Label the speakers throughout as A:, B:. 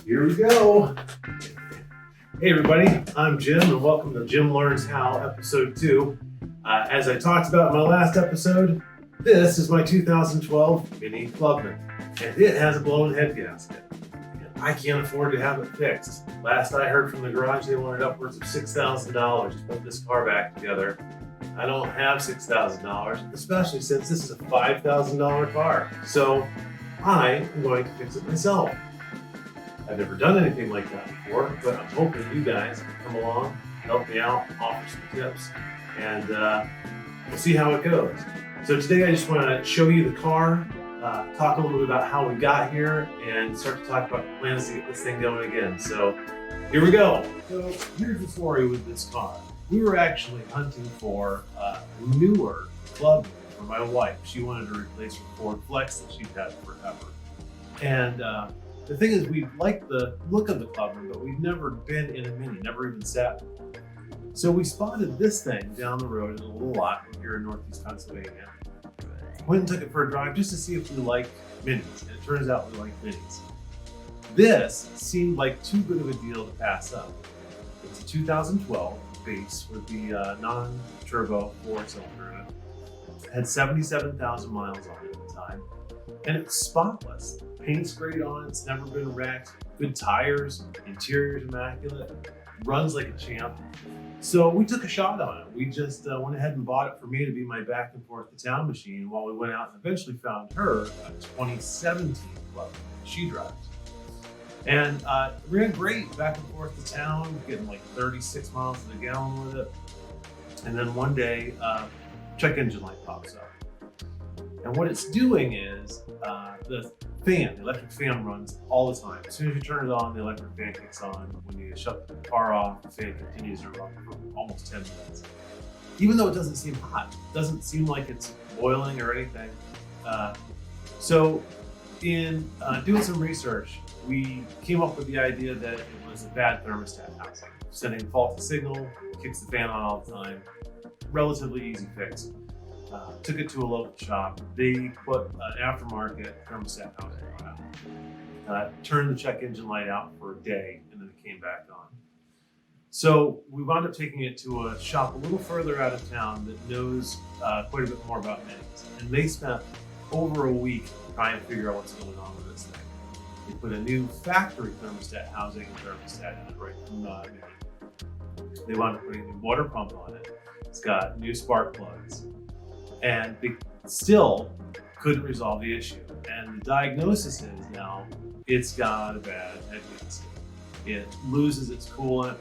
A: Here we go. Hey everybody, I'm Jim and welcome to Jim Learns How, episode 2. As I talked about in my last episode, this is my 2012 Mini Clubman, and it has a blown head gasket. And I can't afford to have it fixed. Last I heard from the garage, they wanted upwards of $6,000 to put this car back together. I don't have $6,000, especially since this is a $5,000 car. So I am going to fix it myself. I've never done anything like that before, but I'm hoping you guys can come along, help me out, offer some tips, and we'll see how it goes. So today I just want to show you the car, talk a little bit about how we got here, and start to talk about plans to get this thing going again. So here we go. So here's the story with this car. We were actually hunting for a newer Clubman for my wife. She wanted to replace her Ford Flex that she'd had forever. And the thing is, we liked the look of the Clubman, but we've never been in a Mini, never even sat in one. So we spotted this thing down the road in a little lot here in Northeast Pennsylvania. Went and took it for a drive just to see if we liked Minis, and it turns out we like Minis. This seemed like too good of a deal to pass up. It's a 2012 base with the non-turbo 4-cylinder in it. It had 77,000 miles on it at the time, and it's spotless. Paint sprayed on, it's never been wrecked, good tires, interior's immaculate, runs like a champ. So we took a shot on it. We just went ahead and bought it for me to be my back and forth to town machine while we went out and eventually found her a 2017 Clubman she drives. And ran great back and forth to town, getting like 36 miles to the gallon with it. And then one day, check engine light pops up. And what it's doing is the electric fan runs all the time. As soon as you turn it on, the electric fan kicks on. When you shut the car off, the fan continues to run for almost 10 minutes. Even though it doesn't seem hot, it doesn't seem like it's boiling or anything. So in doing some research, we came up with the idea that it was a bad thermostat housing. Sending faulty signal, kicks the fan on all the time. Relatively easy fix. Took it to a local shop. They put an aftermarket thermostat housing on it. Turned the check engine light out for a day, and then it came back on. So we wound up taking it to a shop a little further out of town that knows quite a bit more about Minis. And they spent over a week trying to figure out what's going on with this thing. They put a new factory thermostat housing and thermostat in it right from the Mini. They wound up putting a new water pump on it. It's got new spark plugs. And they still couldn't resolve the issue. And the diagnosis is now it's got a bad head gasket. It loses its coolant,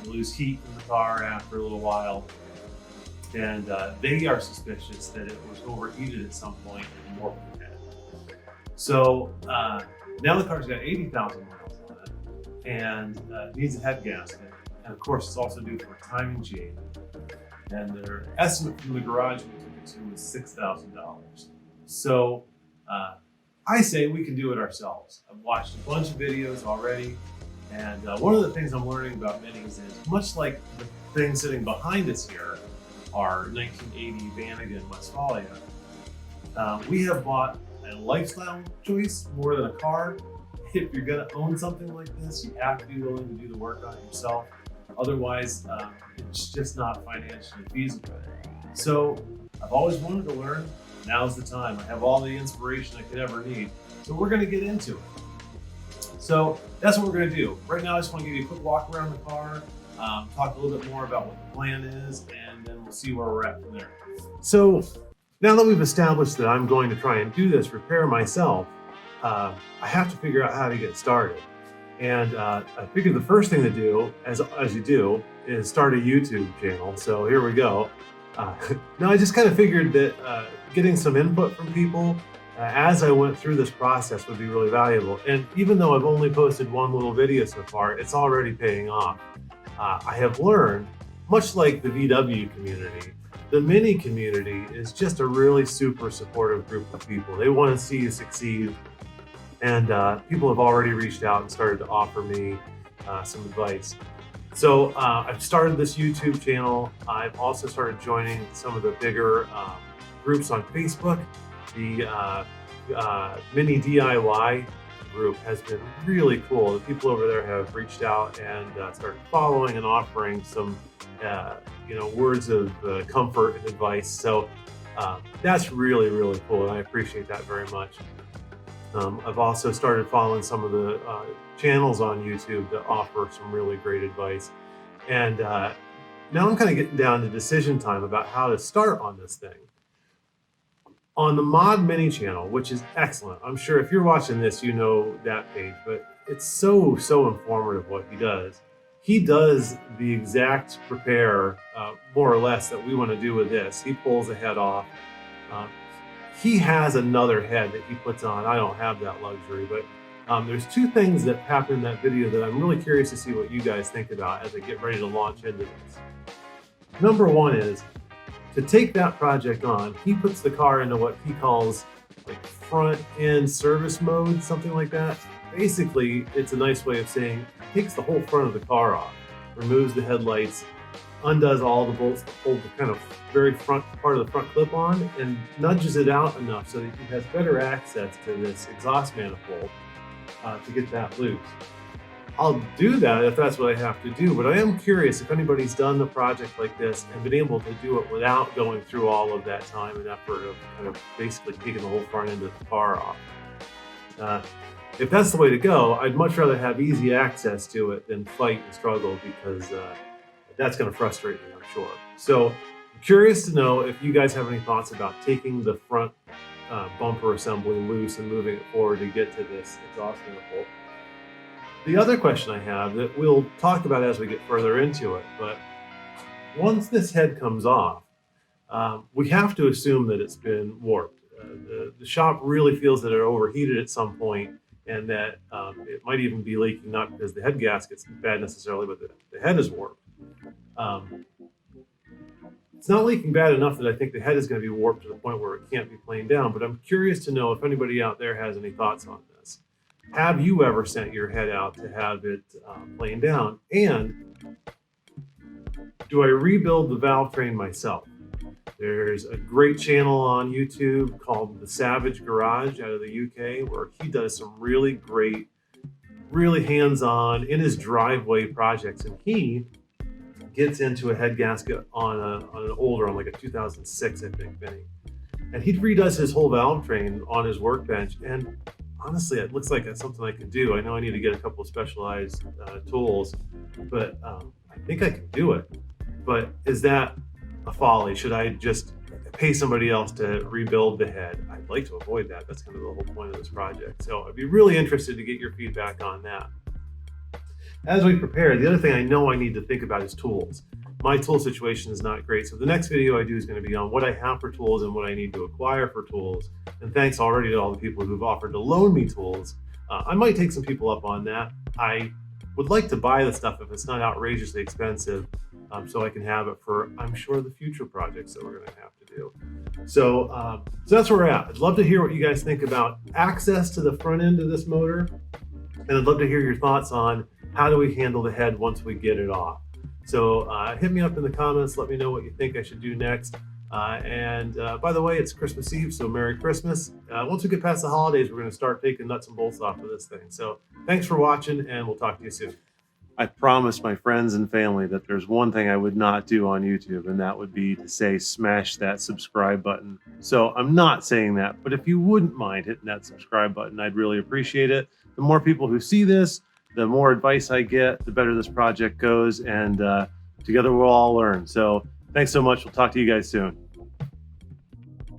A: lose heat in the car after a little while. And they are suspicious that it was overheated at some point and warped the head. So now the car's got 80,000 miles on it and needs a head gasket. And of course, it's also due for a timing chain. And their estimate from the garage we took it to was $6,000. So I say we can do it ourselves. I've watched a bunch of videos already, and one of the things I'm learning about Minis is, much like the thing sitting behind us here, our 1980 Vanagon Westfalia, we have bought a lifestyle choice more than a car. If you're gonna own something like this, you have to be willing to do the work on it yourself. Otherwise, it's just not financially feasible. So I've always wanted to learn. Now's the time. I have all the inspiration I could ever need. So we're going to get into it. So that's what we're going to do. Right now, I just want to give you a quick walk around the car, talk a little bit more about what the plan is, and then we'll see where we're at from there. So now that we've established that I'm going to try and do this repair myself, I have to figure out how to get started. And I figured the first thing to do, as you do, is start a YouTube channel. So here we go. Now I just kind of figured that getting some input from people as I went through this process would be really valuable. And even though I've only posted one little video so far, it's already paying off. I have learned, much like the VW community, the Mini community is just a really super supportive group of people. They want to see you succeed. And people have already reached out and started to offer me some advice. So I've started this YouTube channel. I've also started joining some of the bigger groups on Facebook. The Mini DIY group has been really cool. The people over there have reached out and started following and offering some, words of comfort and advice. So that's really, really cool, and I appreciate that very much. I've also started following some of the channels on YouTube that offer some really great advice. And now I'm kind of getting down to decision time about how to start on this thing. On the Mod Mini channel, which is excellent. I'm sure if you're watching this, you know that page, but it's so informative what he does. He does the exact repair, more or less, that we want to do with this. He pulls the head off. He has another head that he puts on. I don't have that luxury, but there's two things that happen in that video that I'm really curious to see what you guys think about as I get ready to launch into this. Number one is, to take that project on, he puts the car into what he calls like front end service mode, something like that. Basically, it's a nice way of saying takes the whole front of the car off, removes the headlights, undoes all the bolts that hold the kind of very front part of the front clip on, and nudges it out enough so that he has better access to this exhaust manifold to get that loose. I'll do that if that's what I have to do, but I am curious if anybody's done the project like this and been able to do it without going through all of that time and effort of kind of basically taking the whole front end of the car off. If that's the way to go, I'd much rather have easy access to it than fight and struggle, because that's going to frustrate me, I'm sure. So I'm curious to know if you guys have any thoughts about taking the front bumper assembly loose and moving it forward to get to this exhaust manifold. The other question I have that we'll talk about as we get further into it, but once this head comes off, we have to assume that it's been warped. The shop really feels that it overheated at some point, and that it might even be leaking, not because the head gasket's bad necessarily, but the head is warped. It's not leaking bad enough that I think the head is going to be warped to the point where it can't be planed down, but I'm curious to know if anybody out there has any thoughts on this. Have you ever sent your head out to have it planed down? And do I rebuild the valve train myself? There's a great channel on YouTube called The Savage Garage out of the UK, where he does some really great, really hands-on, in his driveway projects. And he gets into a head gasket on an older, on like a 2006, I think, Benny. And he redoes his whole valve train on his workbench. And honestly, it looks like that's something I can do. I know I need to get a couple of specialized tools, but I think I can do it. But is that a folly? Should I just pay somebody else to rebuild the head? I'd like to avoid that. That's kind of the whole point of this project. So I'd be really interested to get your feedback on that. As we prepare, the other thing I know I need to think about is tools. My tool situation is not great, so the next video I do is going to be on what I have for tools and what I need to acquire for tools. And thanks already to all the people who've offered to loan me tools. I might take some people up on that. I would like to buy the stuff if it's not outrageously expensive, so I can have it for, I'm sure, the future projects that we're going to have to do. So that's where we're at. I'd love to hear what you guys think about access to the front end of this motor, and I'd love to hear your thoughts on how do we handle the head once we get it off. So hit me up in the comments. Let me know what you think I should do next. And by the way, it's Christmas Eve, so Merry Christmas. Once we get past the holidays, we're going to start taking nuts and bolts off of this thing. So thanks for watching, and we'll talk to you soon. I promised my friends and family that there's one thing I would not do on YouTube, and that would be to say smash that subscribe button. So I'm not saying that, but if you wouldn't mind hitting that subscribe button, I'd really appreciate it. The more people who see this, the more advice I get, the better this project goes, and together we'll all learn. So thanks so much. We'll talk to you guys soon.